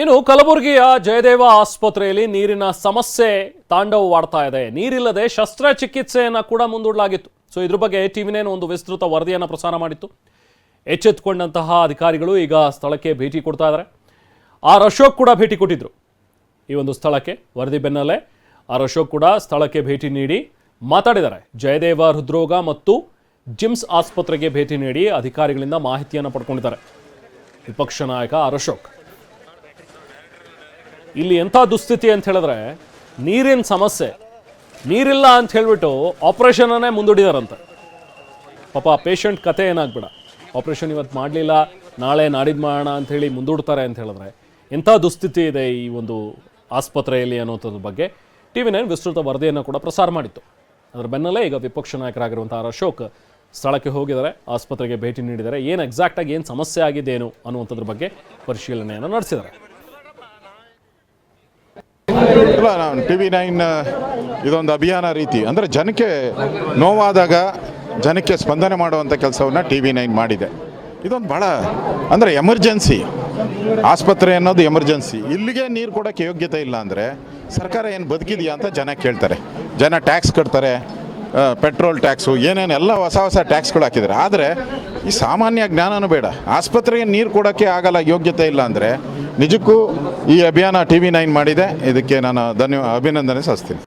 ಇನ್ನು ಕಲಬುರಗಿಯ ಜಯದೇವ ಆಸ್ಪತ್ರೆಯಲ್ಲಿ ನೀರಿನ ಸಮಸ್ಯೆ ತಾಂಡವವಾಡ್ತಾ ಇದೆ. ನೀರಿಲ್ಲದೆ ಶಸ್ತ್ರಚಿಕಿತ್ಸೆಯನ್ನು ಕೂಡ ಮುಂದೂಡಲಾಗಿತ್ತು. ಸೊ ಇದ್ರ ಬಗ್ಗೆ ಟಿವಿ9 ಒಂದು ವಿಸ್ತೃತ ವರದಿಯನ್ನು ಪ್ರಸಾರ ಮಾಡಿತ್ತು. ಎಚ್ಚೆತ್ತುಕೊಂಡಂತಹ ಅಧಿಕಾರಿಗಳು ಈಗ ಸ್ಥಳಕ್ಕೆ ಭೇಟಿ ಕೊಡ್ತಾ ಇದ್ದಾರೆ. ಆರ್ ಅಶೋಕ್ ಕೂಡ ಭೇಟಿ ಕೊಟ್ಟಿದ್ರು ಈ ಒಂದು ಸ್ಥಳಕ್ಕೆ. ವರದಿ ಬೆನ್ನಲ್ಲೇ ಆರ್ ಅಶೋಕ್ ಕೂಡ ಸ್ಥಳಕ್ಕೆ ಭೇಟಿ ನೀಡಿ ಮಾತಾಡಿದ್ದಾರೆ. ಜಯದೇವ ಹೃದ್ರೋಗ ಮತ್ತು ಜಿಮ್ಸ್ ಆಸ್ಪತ್ರೆಗೆ ಭೇಟಿ ನೀಡಿ ಅಧಿಕಾರಿಗಳಿಂದ ಮಾಹಿತಿಯನ್ನು ಪಡ್ಕೊಂಡಿದ್ದಾರೆ ವಿಪಕ್ಷ ನಾಯಕ ಆರ್ ಅಶೋಕ್. ಇಲ್ಲಿ ಎಂಥ ದುಸ್ಥಿತಿ ಅಂತ ಹೇಳಿದ್ರೆ ನೀರಿನ ಸಮಸ್ಯೆ, ನೀರಿಲ್ಲ ಅಂತ ಹೇಳ್ಬಿಟ್ಟು ಆಪರೇಷನ್ನೇ ಮುಂದೂಡಿದಾರಂತೆ. ಪಾಪ ಪೇಷಂಟ್ ಕತೆ ಏನಾಗ್ಬೇಡ, ಆಪರೇಷನ್ ಇವತ್ತು ಮಾಡಲಿಲ್ಲ ನಾಳೆ ನಾಡಿದ್ದು ಮಾಡೋಣ ಅಂಥೇಳಿ ಮುಂದೂಡ್ತಾರೆ ಅಂತ ಹೇಳಿದ್ರೆ ಎಂಥ ದುಸ್ಥಿತಿ ಇದೆ ಈ ಒಂದು ಆಸ್ಪತ್ರೆಯಲ್ಲಿ ಅನ್ನೋದ್ರ ಬಗ್ಗೆ ಟಿವಿ9 ವಿಸ್ತೃತ ವರದಿಯನ್ನು ಕೂಡ ಪ್ರಸಾರ ಮಾಡಿತ್ತು. ಅದರ ಬೆನ್ನಲ್ಲೇ ಈಗ ವಿಪಕ್ಷ ನಾಯಕರಾಗಿರುವಂಥ ಆರ್ ಅಶೋಕ್ ಸ್ಥಳಕ್ಕೆ ಹೋಗಿದ್ದಾರೆ, ಆಸ್ಪತ್ರೆಗೆ ಭೇಟಿ ನೀಡಿದ್ದಾರೆ. ಏನು ಎಕ್ಸಾಕ್ಟಾಗಿ ಏನು ಸಮಸ್ಯೆ ಆಗಿದ್ದೇನು ಅನ್ನುವಂಥದ್ರ ಬಗ್ಗೆ ಪರಿಶೀಲನೆಯನ್ನು ನಡೆಸಿದ್ದಾರೆ. ಇಲ್ಲ, ನಾನು ಟಿವಿ9 ಇದೊಂದು ಅಭಿಯಾನ ರೀತಿ ಅಂದರೆ ಜನಕ್ಕೆ ನೋವಾದಾಗ ಜನಕ್ಕೆ ಸ್ಪಂದನೆ ಮಾಡುವಂಥ ಕೆಲಸವನ್ನು ಟಿವಿ9 ಮಾಡಿದೆ. ಇದೊಂದು ಭಾಳ ಅಂದರೆ ಎಮರ್ಜೆನ್ಸಿ ಆಸ್ಪತ್ರೆ ಅನ್ನೋದು ಎಮರ್ಜೆನ್ಸಿ. ಇಲ್ಲಿಗೆ ನೀರು ಕೊಡೋಕ್ಕೆ ಯೋಗ್ಯತೆ ಇಲ್ಲ ಅಂದರೆ ಸರ್ಕಾರ ಏನು ಬದುಕಿದೆಯಾ ಅಂತ ಜನ ಕೇಳ್ತಾರೆ. ಜನ ಟ್ಯಾಕ್ಸ್ ಕಟ್ತಾರೆ, ಪೆಟ್ರೋಲ್ ಟ್ಯಾಕ್ಸು ಏನೇನೆಲ್ಲ ಹೊಸ ಹೊಸ ಟ್ಯಾಕ್ಸ್ಗಳು ಹಾಕಿದ್ದಾರೆ. ಆದರೆ ಈ ಸಾಮಾನ್ಯ ಜ್ಞಾನನೂ ಬೇಡ. ಆಸ್ಪತ್ರೆಗೆ ನೀರು ಕೊಡೋಕ್ಕೆ ಆಗಲ್ಲ, ಯೋಗ್ಯತೆ ಇಲ್ಲ ಅಂದರೆ ನಿಜಕ್ಕೂ ಈ ಅಭಿಯಾನ ಟಿವಿ9 ಮಾಡಿದೆ. ಇದಕ್ಕೆ ನಾನು ಅಭಿನಂದನೆ ಸಲ್ಲಿಸ್ತೀನಿ.